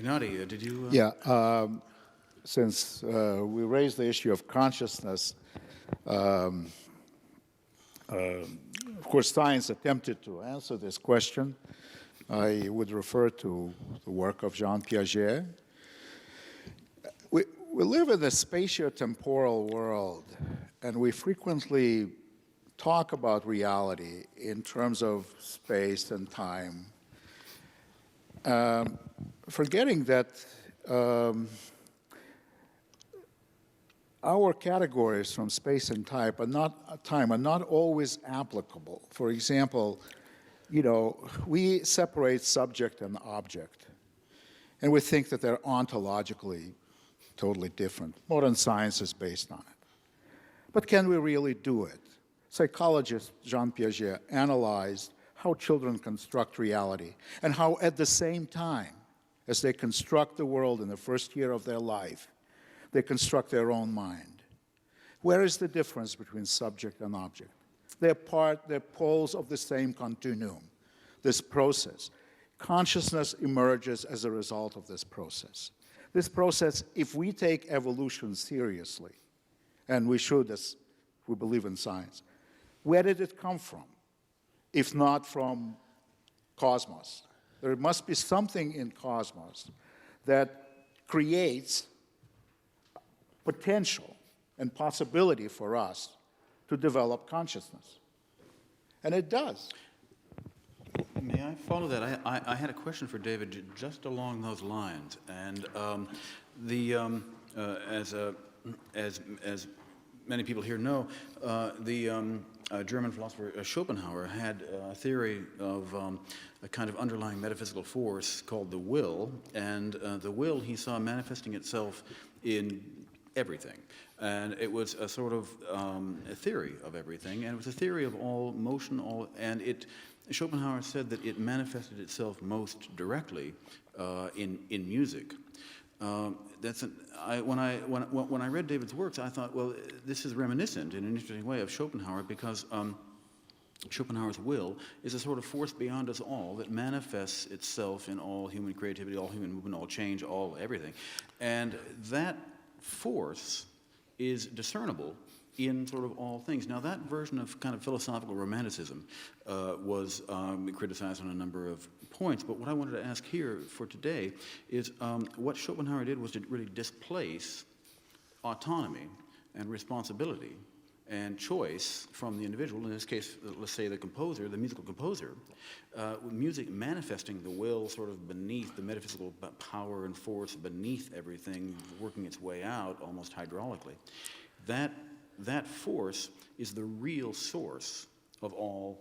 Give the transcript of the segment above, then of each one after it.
Gennady, did you? Yeah, since we raised the issue of consciousness, of course, science attempted to answer this question. I would refer to the work of Jean Piaget. We live in a spatio-temporal world, and we frequently talk about reality in terms of space and time, forgetting that our categories from space and time are not always applicable. For example, we separate subject and object, and we think that they're ontologically totally different. Modern science is based on it. But can we really do it? Psychologist Jean Piaget analyzed how children construct reality and how at the same time as they construct the world in the first year of their life, they construct their own mind. Where is the difference between subject and object? They're poles of the same continuum, this process. Consciousness emerges as a result of this process. This process, if we take evolution seriously, and we should as we believe in science, where did it come from, if not from cosmos? There must be something in cosmos that creates potential and possibility for us to develop consciousness. And it does. May I follow that? I had a question for David just along those lines. And as many people here know, the German philosopher Schopenhauer had a theory of a kind of underlying metaphysical force called the will, and the will he saw manifesting itself in everything. And it was a sort of a theory of everything, and it was a theory of all motion, Schopenhauer said that it manifested itself most directly in music. When I read David's works, I thought, well, this is reminiscent in an interesting way of Schopenhauer, because Schopenhauer's will is a sort of force beyond us all that manifests itself in all human creativity, all human movement, all change, all everything. And that force is discernible in sort of all things. Now, that version of kind of philosophical romanticism was criticized on a number of points, but what I wanted to ask here for today is what Schopenhauer did was to really displace autonomy and responsibility and choice from the individual, in this case, let's say the composer, the musical composer, music manifesting the will sort of beneath the metaphysical power and force beneath everything, working its way out almost hydraulically. That force is the real source of all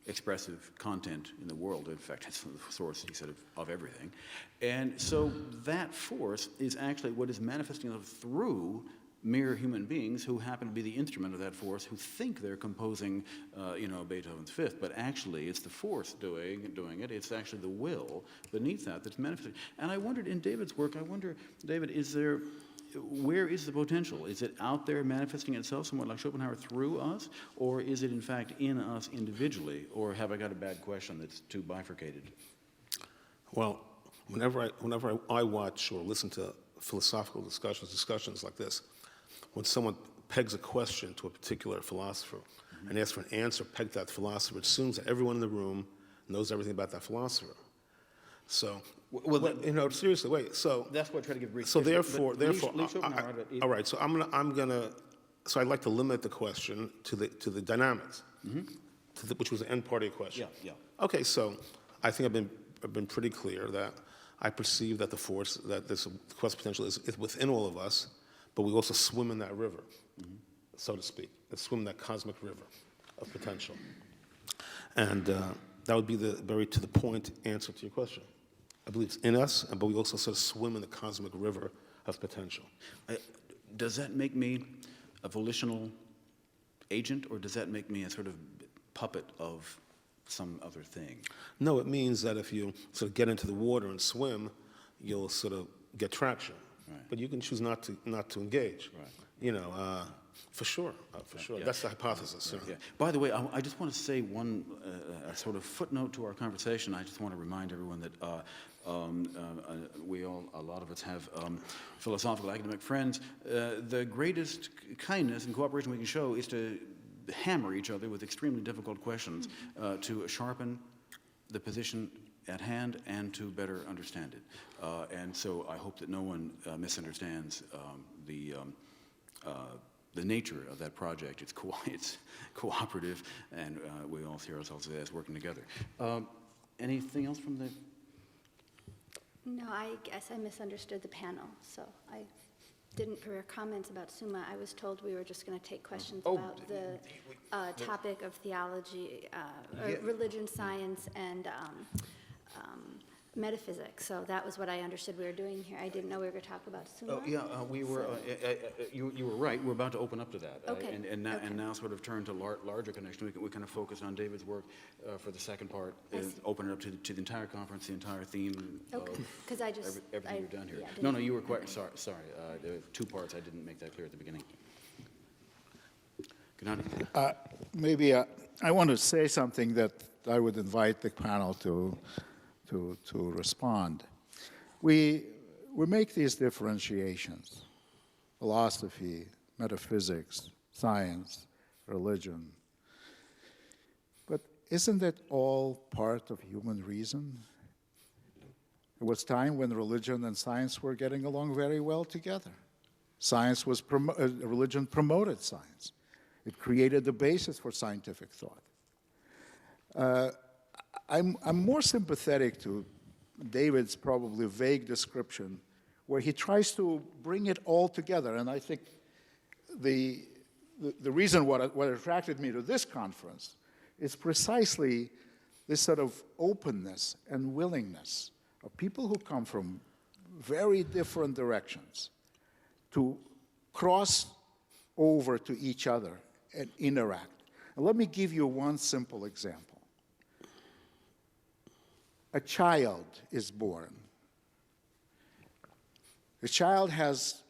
expressive content in the world. In fact, it's the source, he said, of everything. And so that force is actually what is manifesting through mere human beings who happen to be the instrument of that force, who think they're composing, Beethoven's Fifth, but actually it's the force doing it. It's actually the will beneath that's manifesting. And I wondered, in David's work, David, where is the potential? Is it out there manifesting itself somewhat like Schopenhauer through us, or is it in fact in us individually, or have I got a bad question that's too bifurcated? Well, whenever I watch or listen to philosophical discussions like this, when someone pegs a question to a particular philosopher and asks for an answer pegged to that philosopher, it assumes that everyone in the room knows everything about that philosopher. So, seriously, wait. So that's what I try to give brief. So therefore, all right. So So I'd like to limit the question to the dynamics, which was the end part of your question. Yeah. Okay. So I think I've been pretty clear that I perceive that the force, that this quest potential is within all of us, but we also swim in that river, so to speak. We swim in that cosmic river of potential. And that would be the very to the point answer to your question. I believe it's in us, but we also sort of swim in the cosmic river of potential. Does that make me a volitional agent, or does that make me a sort of puppet of some other thing? No, it means that if you sort of get into the water and swim, you'll sort of get traction. Right. But you can choose not to engage. Right. For sure, for sure. Yeah. That's the hypothesis. You know. Yeah. By the way, I just want to say one sort of footnote to our conversation. I just want to remind everyone that a lot of us have philosophical academic friends. The greatest kindness and cooperation we can show is to hammer each other with extremely difficult questions to sharpen the position at hand and to better understand it. And so I hope that no one misunderstands the nature of that project. It's cooperative, and we all see ourselves as working together. Anything else from the... No, I guess I misunderstood the panel, so I didn't hear comments about Summa. I was told we were just going to take questions about the topic of theology, or religion, science, and metaphysics. So that was what I understood we were doing here. I didn't know we were going to talk about Summa. Oh, yeah, we were, you were right, we're about to open up to that. Okay. And now sort of turn to larger connection. We kind of focused on David's work for the second part, and open it up to the entire conference, the entire theme. Okay, because I just... Everything you've done here. yeah, No, didn't- you were quite, sorry, there were two parts, I didn't make that clear at the beginning. Gennady? Maybe I want to say something that I would invite the panel to respond. We make these differentiations: philosophy, metaphysics, science, religion. But isn't it all part of human reason? There was time when religion and science were getting along very well together. Science was religion promoted science. It created the basis for scientific thought. I'm more sympathetic to David's probably vague description, where he tries to bring it all together. And I think the reason what attracted me to this conference is precisely this sort of openness and willingness of people who come from very different directions to cross over to each other and interact. And let me give you one simple example. A child is born. The child has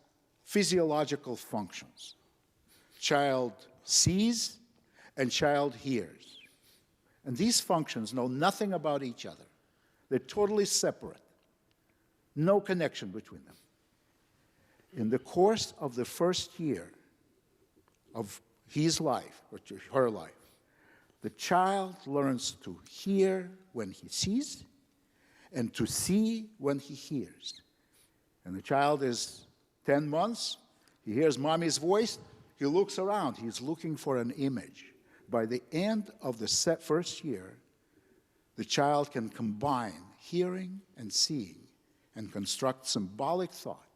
physiological functions. Child sees and child hears. And these functions know nothing about each other. They're totally separate. No connection between them. In the course of the first year of his life, or her life, the child learns to hear when he sees and to see when he hears. And the child is 10 months, he hears mommy's voice, he looks around, he's looking for an image. By the end of the first year, the child can combine hearing and seeing and construct symbolic thought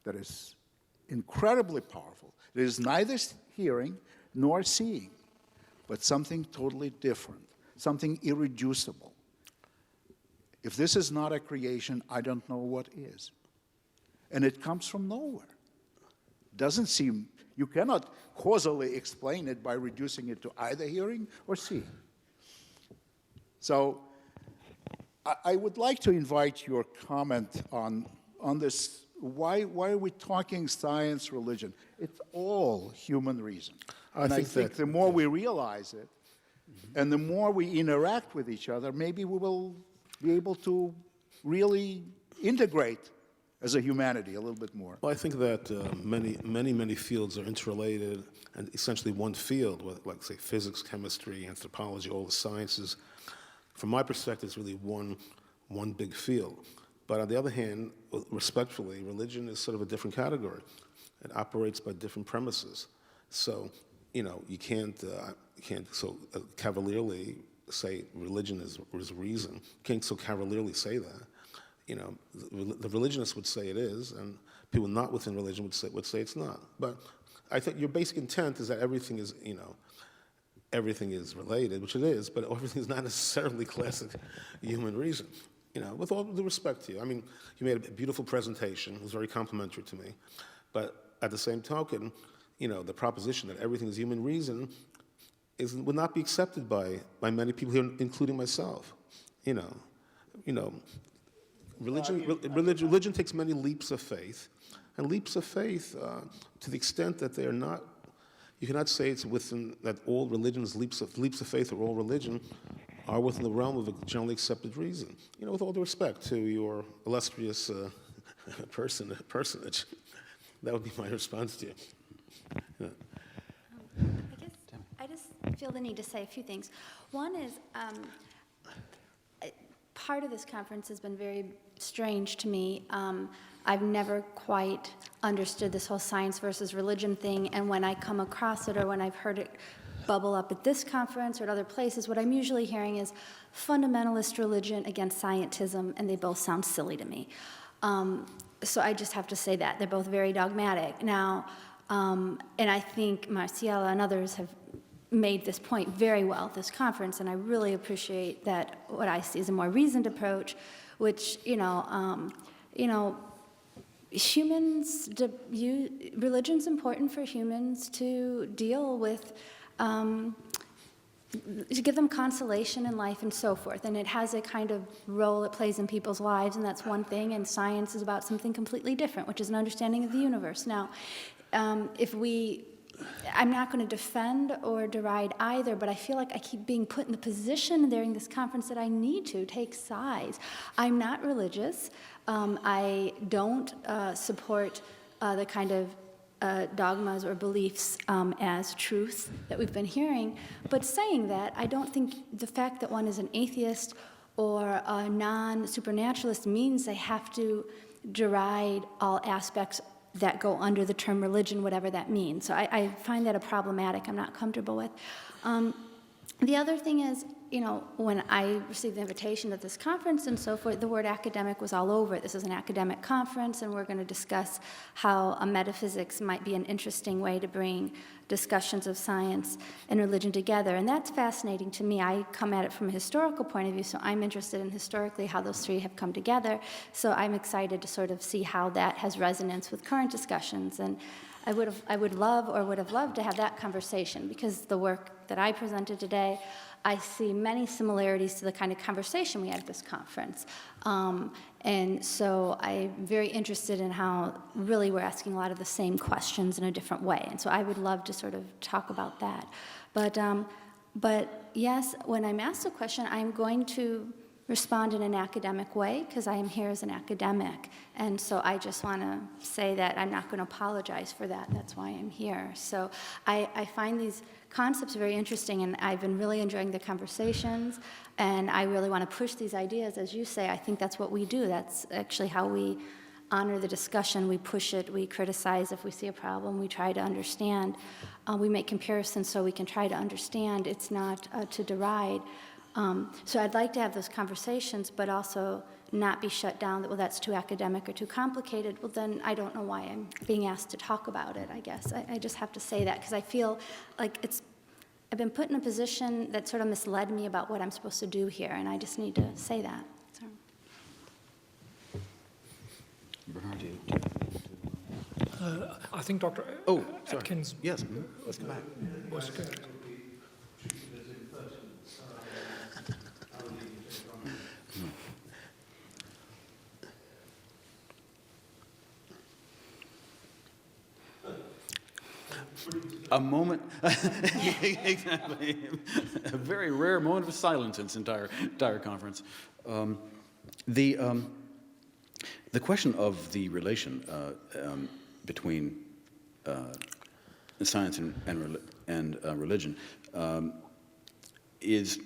that is incredibly powerful. It is neither hearing nor seeing, but something totally different, something irreducible. If this is not a creation, I don't know what is. And it comes from nowhere. Doesn't seem, you cannot causally explain it by reducing it to either hearing or seeing. So I would like to invite your comment on this. Why are we talking science, religion? It's all human reason. And I think the more we realize it, and the more we interact with each other, maybe we will be able to really integrate as a humanity a little bit more. Well, I think that many fields are interrelated, and essentially one field, like say physics, chemistry, anthropology, all the sciences. From my perspective, it's really one big field. But on the other hand, respectfully, religion is sort of a different category. It operates by different premises. So, you can't so cavalierly say religion is reason. You can't so cavalierly say that. The religionists would say it is, and people not within religion would say it's not. But I think your basic intent is that everything is, everything is related, which it is, but everything is not necessarily classic human reason. With all due respect to you. I mean, you made a beautiful presentation. It was very complimentary to me. But at the same token, the proposition that everything is human reason would not be accepted by many people here, including myself. Religion takes many leaps of faith, and leaps of faith, to the extent that they are not You cannot say it's within that all religions, leaps of faith, or all religion are within the realm of a generally accepted reason. You know, with all due respect to your illustrious personage, that would be my response to you. Yeah. I just feel the need to say a few things. One is, part of this conference has been very strange to me. I've never quite understood this whole science versus religion thing, and when I come across it or when I've heard it bubble up at this conference or at other places, what I'm usually hearing is fundamentalist religion against scientism, and they both sound silly to me. So I just have to say that. They're both very dogmatic. Now, and I think Marciela and others have made this point very well at this conference, and I really appreciate that what I see is a more reasoned approach, which, humans, religion's important for humans to deal with, to give them consolation in life and so forth. And it has a kind of role it plays in people's lives, and that's one thing, and science is about something completely different, which is an understanding of the universe. Now, I'm not going to defend or deride either, but I feel like I keep being put in the position during this conference that I need to take sides. I'm not religious. I don't support the kind of dogmas or beliefs as truth that we've been hearing. But saying that, I don't think the fact that one is an atheist or a non-supernaturalist means they have to deride all aspects that go under the term religion, whatever that means. So I find that a problematic I'm not comfortable with. The other thing is, when I received the invitation to this conference and so forth, the word academic was all over it. This is an academic conference, and we're going to discuss how metaphysics might be an interesting way to bring discussions of science and religion together. And that's fascinating to me. I come at it from a historical point of view, so I'm interested in historically how those three have come together. So I'm excited to sort of see how that has resonance with current discussions. And I would have loved to have that conversation, because the work that I presented today, I see many similarities to the kind of conversation we had at this conference. And so I'm very interested in how really we're asking a lot of the same questions in a different way. And so I would love to sort of talk about that. But yes, when I'm asked a question, I'm going to respond in an academic way, because I am here as an academic. And so I just want to say that I'm not going to apologize for that. That's why I'm here. So I find these concepts very interesting, and I've been really enjoying the conversations, and I really want to push these ideas. As you say, I think that's what we do. That's actually how we honor the discussion. We push it, we criticize if we see a problem, we try to understand. We make comparisons so we can try to understand. It's not to deride. So I'd like to have those conversations, but also not be shut down that, well, that's too academic or too complicated. Well, then I don't know why I'm being asked to talk about it, I guess. I just have to say that, because I feel like I've been put in a position that sort of misled me about what I'm supposed to do here, and I just need to say that. So. Bernhard, I think Dr. sorry. Atkins Yes, let's come back. was good. A moment, exactly, a very rare moment of silence in this entire conference. The question of the relation between science and religion is,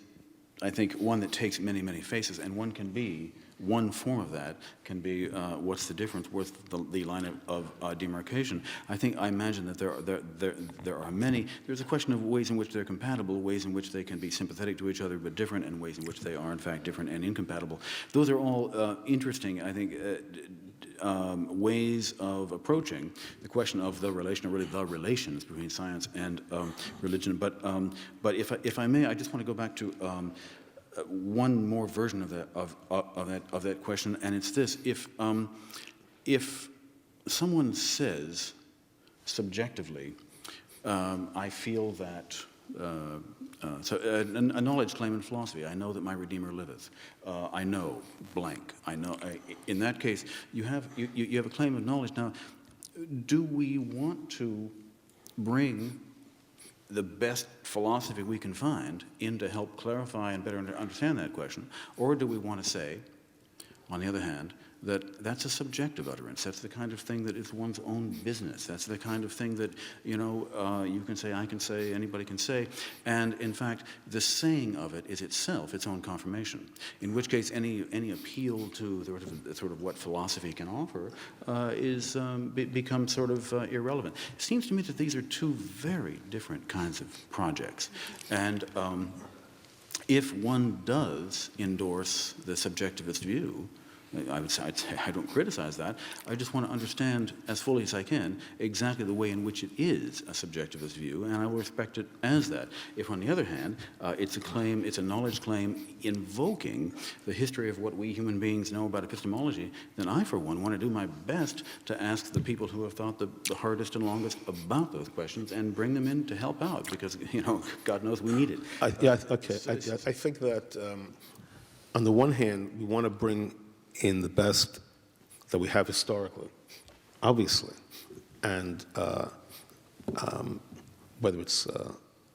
I think, one that takes many, many faces, and one form of that can be what's the difference, what's the line of demarcation. I imagine that there are many. There's a question of ways in which they're compatible, ways in which they can be sympathetic to each other but different, and ways in which they are in fact different and incompatible. Those are all interesting, I think, ways of approaching the question of the relation, or really the relations between science and religion. But if I may, I just want to go back to one more version of that question, and it's this: if someone says subjectively, I feel that. A knowledge claim in philosophy. I know that my Redeemer liveth. I know blank. I know. In that case, you have a claim of knowledge. Now, do we want to bring the best philosophy we can find in to help clarify and better understand that question? Or do we want to say, on the other hand, that that's a subjective utterance. That's the kind of thing that is one's own business. That's the kind of thing that, you can say, I can say, anybody can say. And in fact, the saying of it is itself its own confirmation. In which case, any appeal to the sort of what philosophy can offer becomes sort of irrelevant. It seems to me that these are two very different kinds of projects. And if one does endorse the subjectivist view, I'd say I don't criticize that. I just want to understand as fully as I can exactly the way in which it is a subjectivist view, and I will respect it as that. If, on the other hand, it's a knowledge claim invoking the history of what we human beings know about epistemology, then I, for one, want to do my best to ask the people who have thought the hardest and longest about those questions and bring them in to help out, because, God knows we need it. I think that on the one hand, we want to bring in the best that we have historically, obviously, and whether it's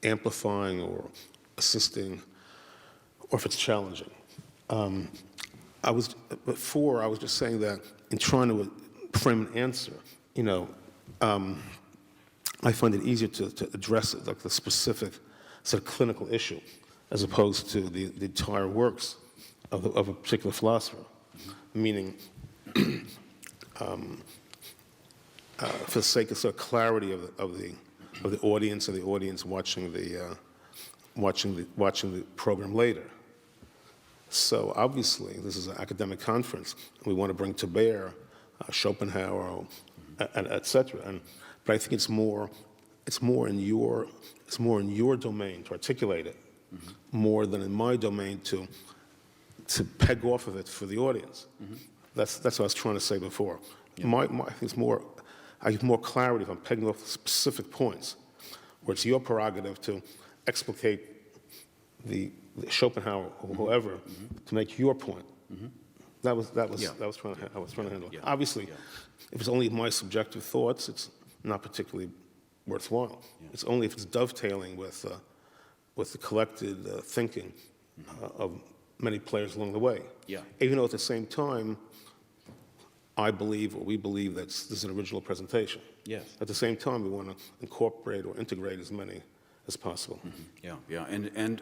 amplifying or assisting, or if it's challenging. I was just saying that in trying to frame an answer, I find it easier to address it, like the specific sort of clinical issue, as opposed to the entire works of a particular philosopher. Meaning, for the sake of sort of clarity of the audience and the audience watching the program later. So obviously, this is an academic conference, and we want to bring to bear Schopenhauer, and et cetera. But I think it's more in your domain to articulate it, more than in my domain to peg off of it for the audience. That's what I was trying to say before. Yeah. I think it's more, I get more clarity if I'm pegging off specific points, where it's your prerogative to explicate the Schopenhauer or whoever to make your point. That was I was trying to handle. Yeah. Obviously, if it's only my subjective thoughts, it's not particularly worthwhile. Yeah. It's only if it's dovetailing with the collected thinking of many players along the way. Yeah. Even though at the same time, we believe that this is an original presentation. Yes. At the same time, we want to incorporate or integrate as many as possible. Yeah. And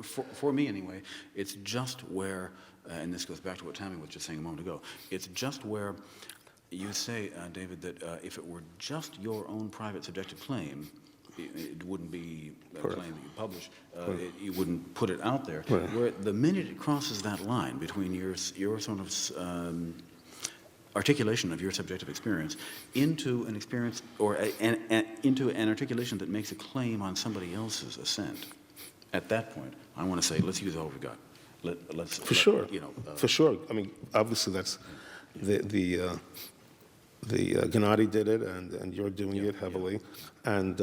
for me anyway, it's just where, and this goes back to what Tammy was just saying a moment ago, it's just where you say, David, that if it were just your own private subjective claim, it wouldn't be a claim that you publish. You wouldn't put it out there. Right. Where the minute it crosses that line between your sort of articulation of your subjective experience into an experience or into an articulation that makes a claim on somebody else's assent, at that point, I want to say, let's use all we've got. For sure. I mean, obviously that's the Gennady did it, and you're doing it heavily, and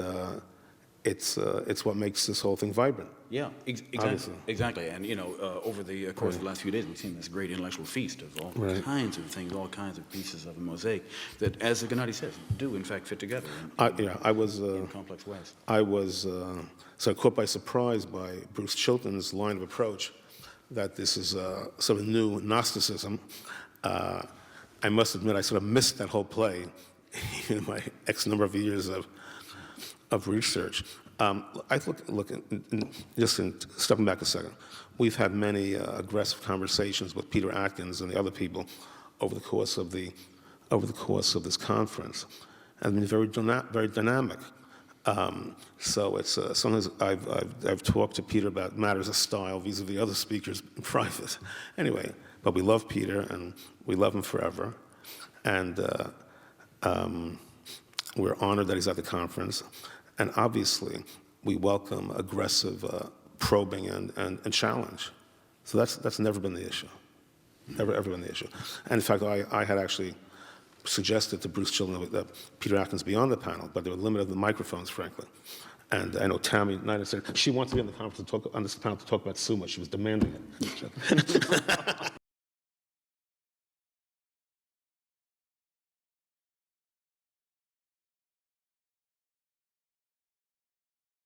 it's what makes this whole thing vibrant. Yeah, exactly. And over the course of the last few days, we've seen this great intellectual feast of all kinds of things, all kinds of pieces of a mosaic that, as Gennady says, do in fact fit together. In complex ways. I was caught by surprise by Bruce Chilton's line of approach that this is sort of new Gnosticism. I must admit, I sort of missed that whole play in my X number of years of research. I look just in stepping back a second. We've had many aggressive conversations with Peter Atkins and the other people over the course of this conference, and been very dynamic. So it's sometimes I've talked to Peter about matters of style vis-a-vis other speakers in private. Anyway. But we love Peter, and we love him forever. And we're honored that he's at the conference. And obviously, we welcome aggressive probing and challenge. So that's never been the issue. Never, ever been the issue. And in fact, I had actually suggested to Bruce Chilton that Peter Atkins be on the panel, but they were limited to the microphones, frankly. And I know Tammy Nyden said she wants to be on the conference on this panel to talk about Summa. She was demanding it.